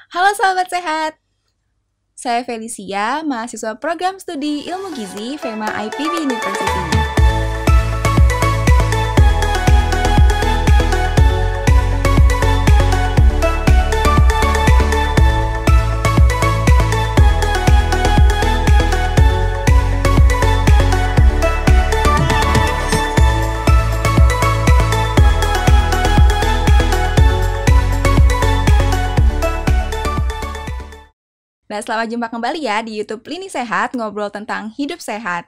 Halo sahabat sehat, saya Felicia, mahasiswa program studi Ilmu Gizi FEMA IPB University. Nah, selamat jumpa kembali ya di YouTube Lini Sehat, ngobrol tentang hidup sehat.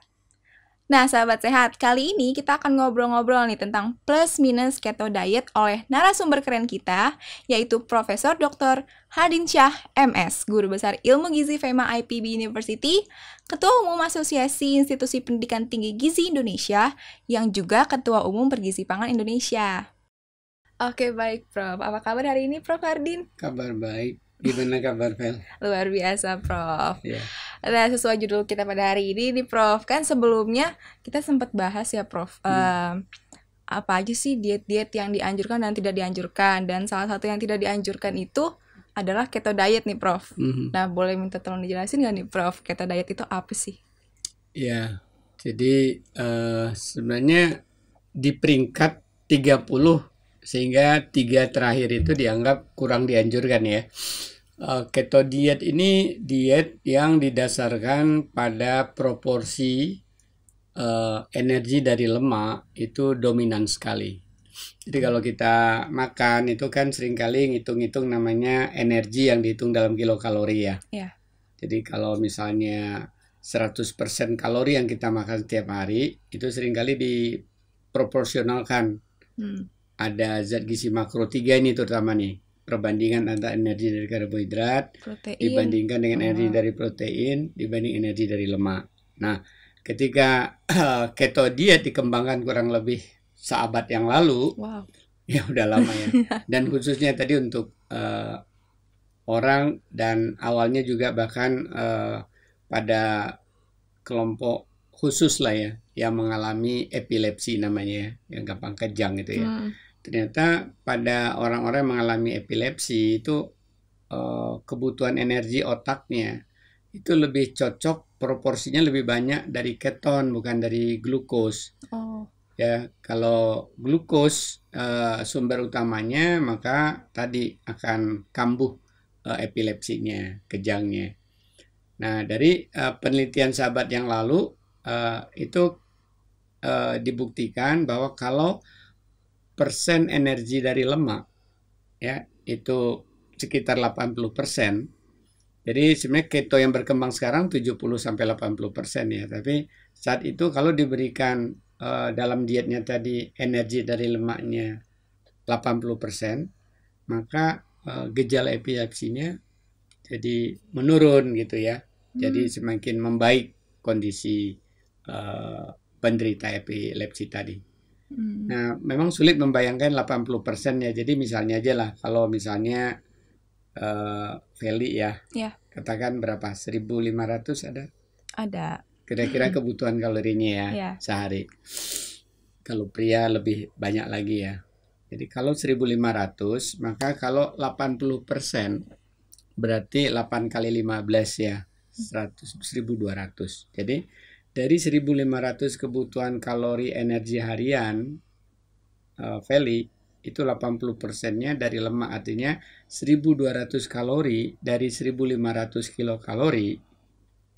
Nah, sahabat sehat, kali ini kita akan ngobrol-ngobrol nih tentang plus minus keto diet oleh narasumber keren kita, yaitu Profesor Dr. Hardinsyah MS, Guru Besar Ilmu Gizi FEMA IPB University, Ketua Umum Asosiasi Institusi Pendidikan Tinggi Gizi Indonesia, yang juga Ketua Umum Pergizi Pangan Indonesia. Oke, baik Prof. Apa kabar hari ini Prof Hardin? Kabar baik. Gimana kabar, Fel? Luar biasa, Prof. Ya. Nah, sesuai judul kita pada hari ini nih, Prof. Kan sebelumnya kita sempat bahas ya, Prof. Apa aja sih diet-diet yang dianjurkan dan tidak dianjurkan. Dan salah satu yang tidak dianjurkan itu adalah keto diet nih, Prof. Nah, boleh minta tolong dijelasin nggak nih, Prof? Keto diet itu apa sih? Ya, jadi sebenarnya di peringkat 30 sehingga 3 terakhir itu dianggap kurang dianjurkan ya. Keto diet ini diet yang didasarkan pada proporsi energi dari lemak itu dominan sekali. Jadi kalau kita makan itu kan seringkali ngitung-ngitung namanya energi yang dihitung dalam kilokalori ya. Ya. Jadi kalau misalnya 100% kalori yang kita makan setiap hari itu seringkali diproporsionalkan. Ada zat gizi makro 3 ini terutama nih, perbandingan antara energi dari karbohidrat dibandingkan dengan energi dari protein dibanding energi dari lemak. Nah, ketika keto diet dikembangkan kurang lebih seabad yang lalu, ya udah lama ya. Dan khususnya tadi untuk orang dan awalnya juga bahkan pada kelompok khusus lah ya yang mengalami epilepsi namanya ya, yang gampang kejang gitu ya. Ternyata pada orang-orang yang mengalami epilepsi itu kebutuhan energi otaknya itu lebih cocok, proporsinya lebih banyak dari keton bukan dari glukos. Ya, kalau glukos sumber utamanya maka tadi akan kambuh epilepsinya, kejangnya. Nah, dari penelitian sahabat yang lalu itu dibuktikan bahwa kalau persen energi dari lemak ya itu sekitar 80%. Jadi sebenarnya keto yang berkembang sekarang 70-80% ya. Tapi saat itu kalau diberikan dalam dietnya tadi energi dari lemaknya 80%, maka gejala epilepsinya jadi menurun gitu ya. Jadi semakin membaik kondisi penderita epilepsi tadi. Nah, memang sulit membayangkan 80% ya. Jadi misalnya aja lah, kalau misalnya Feli ya, katakan berapa? 1.500 ada? Ada. Kira-kira kebutuhan kalorinya ya sehari. Kalau pria lebih banyak lagi ya. Jadi kalau 1.500, maka kalau 80% berarti 8 kali 15 ya, 1.200. Jadi dari 1.500 kebutuhan kalori energi harian Feli itu 80%-nya dari lemak, artinya 1.200 kalori dari 1.500 kilokalori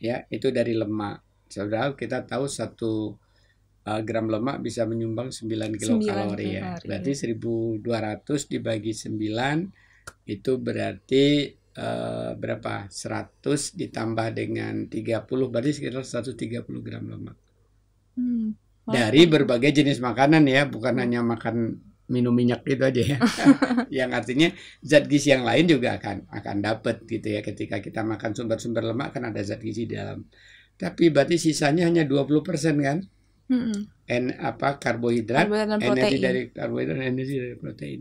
ya itu dari lemak. Saudara, kita tahu 1 gram lemak bisa menyumbang 9 kilokalori ya. Berarti 1.200 dibagi 9 itu berarti berapa? 100 ditambah dengan 30 berarti sekitar 130 gram lemak. Dari berbagai jenis makanan ya, bukan hanya makan minum minyak itu aja ya. Yang artinya zat gizi yang lain juga akan dapat gitu ya. Ketika kita makan sumber-sumber lemak kan ada zat gizi di dalam. Tapi berarti sisanya hanya 20% kan? Karbohidrat, energi dari karbohidrat, energi dari protein.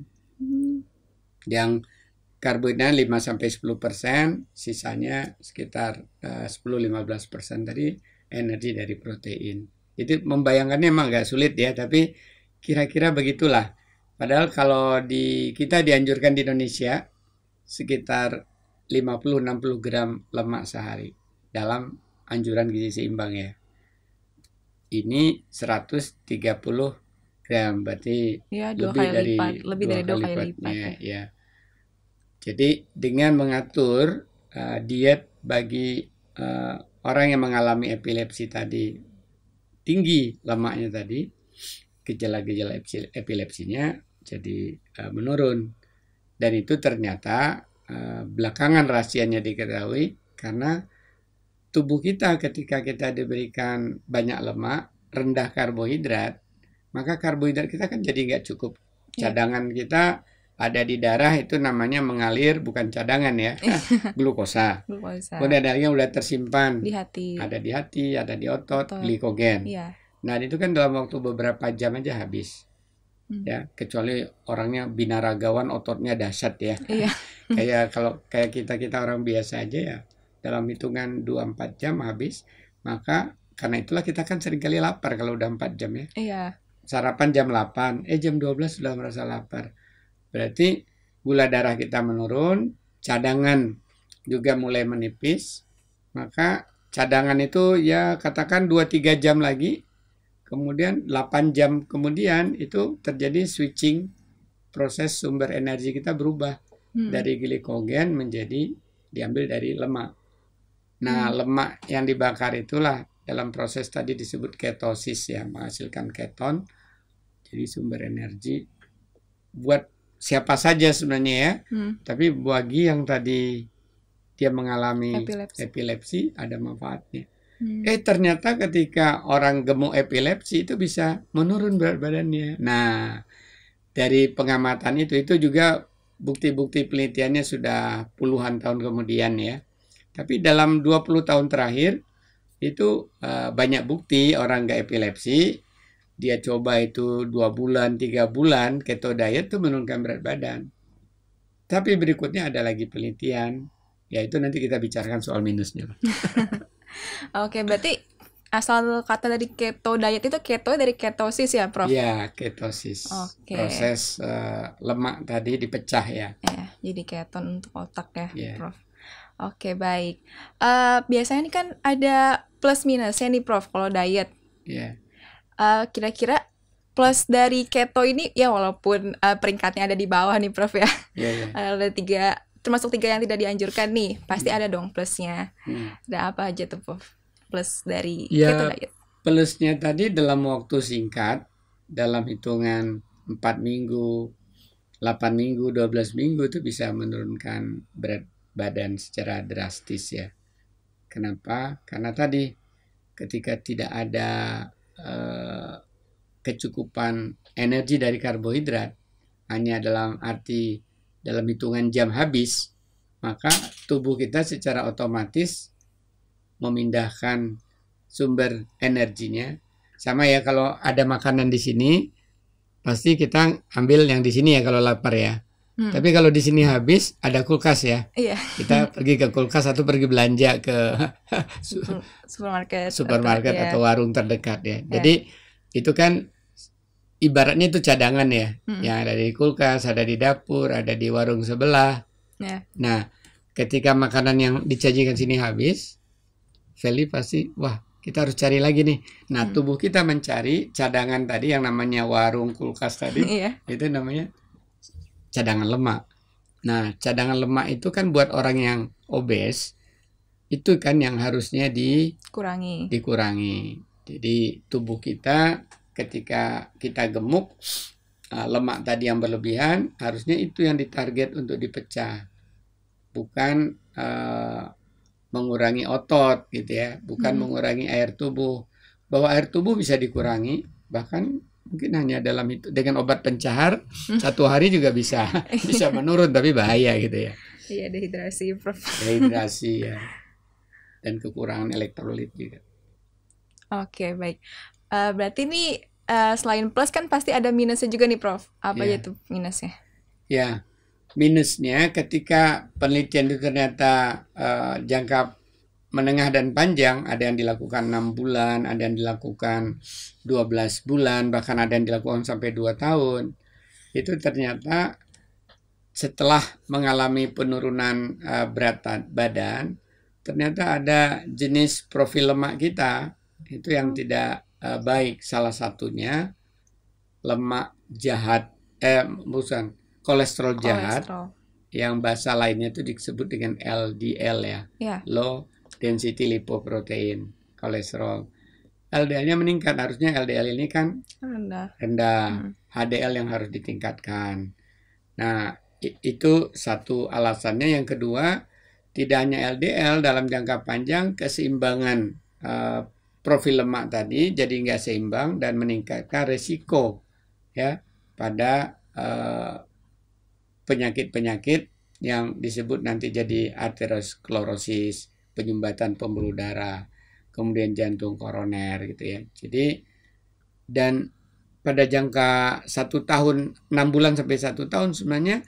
Yang karbohidrat 5-10%, sisanya sekitar 10-15% tadi energi dari protein. Jadi membayangkannya emang agak sulit ya, tapi kira-kira begitulah. Padahal kalau kita dianjurkan di Indonesia sekitar 50-60 gram lemak sehari dalam anjuran gizi seimbang ya. Ini 130 gram, berarti Ya, dua lebih kali dari lipat, lebih dari dua kali lipat lipatnya ya. ya. Jadi dengan mengatur diet bagi orang yang mengalami epilepsi tadi, tinggi lemaknya tadi, gejala-gejala epilepsinya jadi menurun. Dan itu ternyata belakangan rahasianya diketahui karena tubuh kita ketika kita diberikan banyak lemak, rendah karbohidrat, maka karbohidrat kita kan jadi nggak cukup. Cadangan kita ada di darah itu namanya mengalir, bukan cadangan ya, glukosa. Kemudian ada yang udah tersimpan di hati, ada di otot, glikogen. Iya. Nah itu kan dalam waktu beberapa jam aja habis. Ya, kecuali orangnya binaragawan, ototnya dahsyat ya. Iya. kayak kita orang biasa aja ya, dalam hitungan 2-4 jam habis. Maka karena itulah kita kan seringkali lapar kalau udah 4 jam ya. Iya. Sarapan jam 8, jam 12 sudah merasa lapar. Berarti gula darah kita menurun, cadangan juga mulai menipis. Maka cadangan itu ya katakan 2-3 jam lagi, kemudian 8 jam kemudian itu terjadi switching, proses sumber energi kita berubah dari glikogen menjadi diambil dari lemak. Nah, lemak yang dibakar itulah dalam proses tadi disebut ketosis ya, menghasilkan keton. Jadi sumber energi buat siapa saja sebenarnya ya. Tapi bagi yang tadi dia mengalami epilepsi ada manfaatnya. Ternyata ketika orang gemuk epilepsi itu bisa menurun berat badannya. Nah, dari pengamatan itu juga bukti-bukti penelitiannya sudah puluhan tahun kemudian ya. Tapi dalam 20 tahun terakhir itu banyak bukti orang nggak epilepsi, dia coba itu 2 bulan, 3 bulan keto diet itu menurunkan berat badan. Tapi berikutnya ada lagi penelitian, yaitu nanti kita bicarakan soal minusnya. Oke, berarti asal kata dari keto diet itu keto dari ketosis ya, Prof? Iya, ketosis. Proses lemak tadi dipecah ya. Jadi keton untuk otak ya, Prof. Oke, baik. Biasanya ini kan ada plus minusnya nih, Prof, kalau diet. Kira-kira plus dari keto ini ya walaupun peringkatnya ada di bawah nih, Prof ya. Ada 3, termasuk 3 yang tidak dianjurkan nih, pasti ada dong plusnya. Ada apa aja tuh, Prof? Plus dari keto diet. Plusnya tadi dalam waktu singkat, dalam hitungan 4 minggu, 8 minggu, 12 minggu itu bisa menurunkan berat badan secara drastis ya. Kenapa? Karena tadi ketika tidak ada kecukupan energi dari karbohidrat, hanya dalam arti dalam hitungan jam habis, maka tubuh kita secara otomatis memindahkan sumber energinya. Sama ya, kalau ada makanan di sini, pasti kita ambil yang di sini ya kalau lapar ya. Tapi kalau di sini habis, ada kulkas ya. Kita pergi ke kulkas atau pergi belanja ke supermarket atau warung terdekat ya. Jadi itu kan ibaratnya itu cadangan ya. Yang ada di kulkas, ada di dapur, ada di warung sebelah. Nah, ketika makanan yang disajikan sini habis, Feli pasti, wah kita harus cari lagi nih. Nah, tubuh kita mencari cadangan tadi yang namanya warung kulkas tadi, itu namanya cadangan lemak. Nah, cadangan lemak itu kan buat orang yang obes, itu kan yang harusnya dikurangi. Jadi tubuh kita ketika kita gemuk, lemak tadi yang berlebihan, harusnya itu yang ditarget untuk dipecah. Bukan mengurangi otot gitu ya, bukan mengurangi air tubuh. Bahwa air tubuh bisa dikurangi, bahkan mungkin hanya dalam itu dengan obat pencahar 1 hari juga bisa menurun, tapi bahaya gitu ya. Iya, dehidrasi, Prof. Dehidrasi ya. Dan kekurangan elektrolit juga. Oke, baik. Berarti nih selain plus kan pasti ada minusnya juga nih, Prof. Apa aja tuh minusnya? Ya, minusnya ketika penelitian itu ternyata jangka menengah dan panjang, ada yang dilakukan 6 bulan, ada yang dilakukan 12 bulan, bahkan ada yang dilakukan sampai 2 tahun. Itu ternyata setelah mengalami penurunan berat badan, ternyata ada jenis profil lemak kita itu yang tidak baik. Salah satunya lemak jahat, bukan, kolesterol jahat, yang bahasa lainnya itu disebut dengan LDL ya, low density lipoprotein kolesterol. LDL-nya meningkat, harusnya LDL ini kan rendah, HDL yang harus ditingkatkan. Nah, itu satu alasannya. Yang kedua, tidak hanya LDL, dalam jangka panjang keseimbangan profil lemak tadi jadi nggak seimbang dan meningkatkan resiko ya pada penyakit-penyakit yang disebut nanti jadi aterosklerosis, penyumbatan pembuluh darah, kemudian jantung koroner gitu ya. Jadi, dan pada jangka 1 tahun, 6 bulan sampai 1 tahun sebenarnya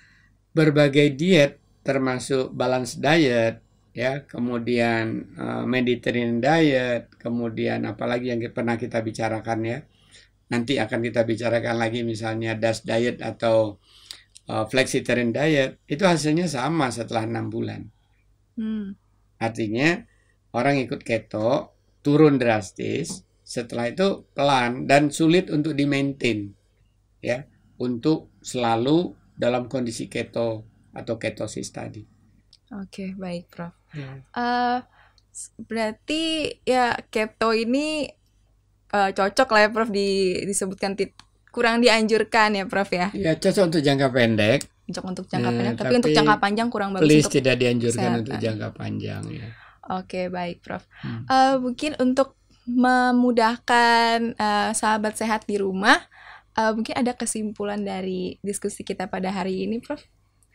berbagai diet termasuk balance diet ya, kemudian Mediterranean diet, kemudian apalagi yang pernah kita bicarakan ya. Nanti akan kita bicarakan lagi misalnya DASH diet atau flexitarian diet, itu hasilnya sama setelah 6 bulan. Artinya orang ikut keto turun drastis, setelah itu pelan dan sulit untuk di-maintain ya, untuk selalu dalam kondisi keto atau ketosis tadi. Oke, baik Prof. Berarti ya keto ini cocok lah ya Prof, disebutkan kurang dianjurkan ya Prof ya? Ya, cocok untuk jangka pendek. Cocok untuk jangka pendek, tapi untuk jangka panjang kurang bagus. Please tidak dianjurkan untuk jangka panjang ya. Oke, baik Prof. Mungkin untuk memudahkan sahabat sehat di rumah, mungkin ada kesimpulan dari diskusi kita pada hari ini Prof?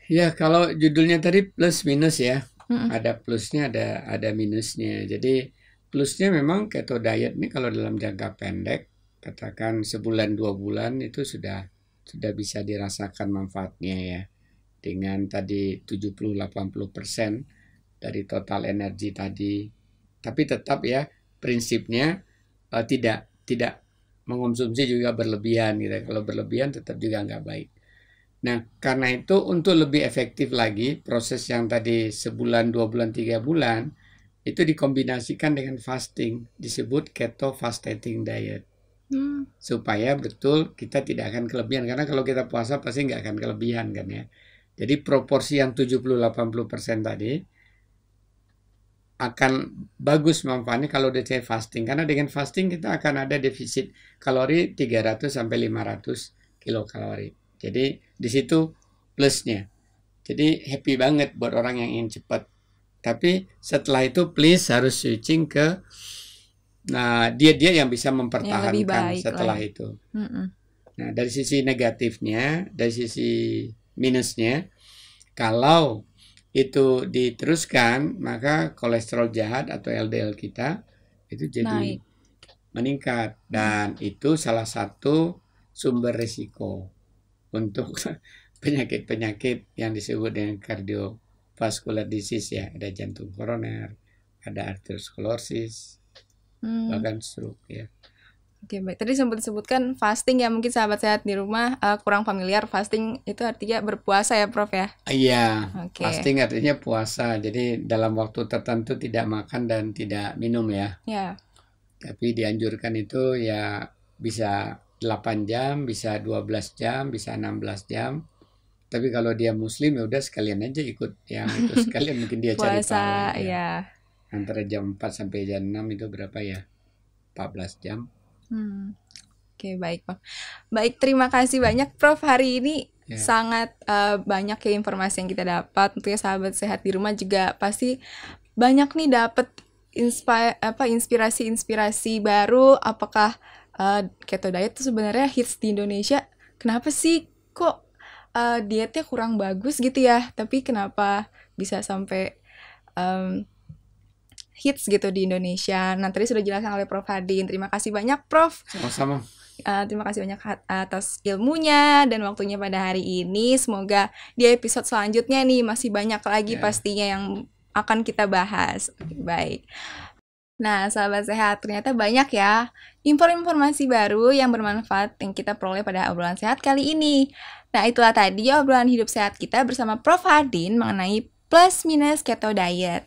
Ya, kalau judulnya tadi plus minus ya, ada plusnya ada minusnya. Jadi plusnya memang keto diet ini kalau dalam jangka pendek, katakan sebulan 2 bulan itu sudah bisa dirasakan manfaatnya ya. Dengan tadi 70-80% dari total energi tadi. Tapi tetap ya prinsipnya tidak mengonsumsi juga berlebihan gitu. Kalau berlebihan tetap juga nggak baik. Nah, karena itu untuk lebih efektif lagi proses yang tadi sebulan, 2 bulan, 3 bulan itu dikombinasikan dengan fasting, disebut keto fasting diet. Supaya betul kita tidak akan kelebihan, karena kalau kita puasa pasti nggak akan kelebihan kan ya. Jadi proporsi yang 70-80% tadi akan bagus manfaatnya kalau udah fasting, karena dengan fasting kita akan ada defisit kalori 300-500 kilokalori. Jadi di situ plusnya. Jadi happy banget buat orang yang ingin cepat. Tapi setelah itu please harus switching ke diet yang bisa mempertahankan setelah itu. Nah, dari sisi negatifnya, dari sisi minusnya, kalau itu diteruskan, maka kolesterol jahat atau LDL kita itu jadi meningkat. Dan itu salah satu sumber risiko untuk penyakit-penyakit yang disebut dengan cardiovascular disease ya. Ada jantung koroner, ada arteriosklerosis, bahkan stroke ya. Oke, baik. Tadi sempat disebutkan fasting ya, mungkin sahabat sehat di rumah kurang familiar. Fasting itu artinya berpuasa ya Prof ya? Iya, fasting artinya puasa. Jadi dalam waktu tertentu tidak makan dan tidak minum ya. Tapi dianjurkan itu ya bisa 8 jam, bisa 12 jam, bisa 16 jam. Tapi kalau dia muslim ya udah sekalian aja ikut yang itu, sekalian mungkin dia cari tahu ya. Antara jam 4 sampai jam 6 itu berapa ya? 14 jam. Oke, baik Prof. Baik, terima kasih banyak Prof hari ini. Sangat banyak ya informasi yang kita dapat. Tentunya sahabat sehat di rumah juga pasti banyak nih dapat inspirasi baru. Apakah keto diet itu sebenarnya hits di Indonesia? Kenapa sih kok dietnya kurang bagus gitu ya? Tapi kenapa bisa sampai hits gitu di Indonesia? Nah, tadi sudah dijelaskan oleh Prof Hardin. Terima kasih banyak Prof. Sama-sama. Terima kasih banyak atas ilmunya dan waktunya pada hari ini. Semoga di episode selanjutnya nih masih banyak lagi pastinya yang akan kita bahas. Baik. Nah, sahabat sehat, ternyata banyak ya informasi baru yang bermanfaat yang kita peroleh pada obrolan sehat kali ini. Nah, itulah tadi obrolan hidup sehat kita bersama Prof. Hardin mengenai plus minus keto diet.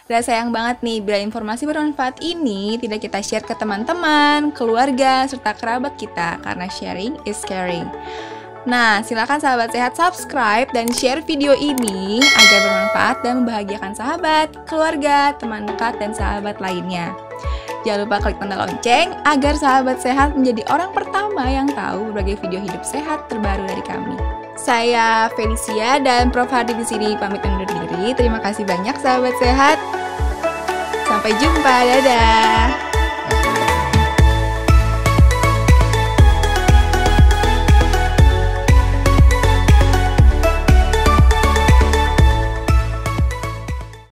Dan sayang banget nih bila informasi bermanfaat ini tidak kita share ke teman-teman, keluarga, serta kerabat kita karena sharing is caring. Nah, silakan sahabat sehat subscribe dan share video ini agar bermanfaat dan membahagiakan sahabat, keluarga, teman dekat, dan sahabat lainnya. Jangan lupa klik tanda lonceng agar sahabat sehat menjadi orang pertama yang tahu berbagai video hidup sehat terbaru dari kami. Saya Felicia dan Prof. Hardin di sini pamit undur diri. Terima kasih banyak sahabat sehat. Sampai jumpa, dadah.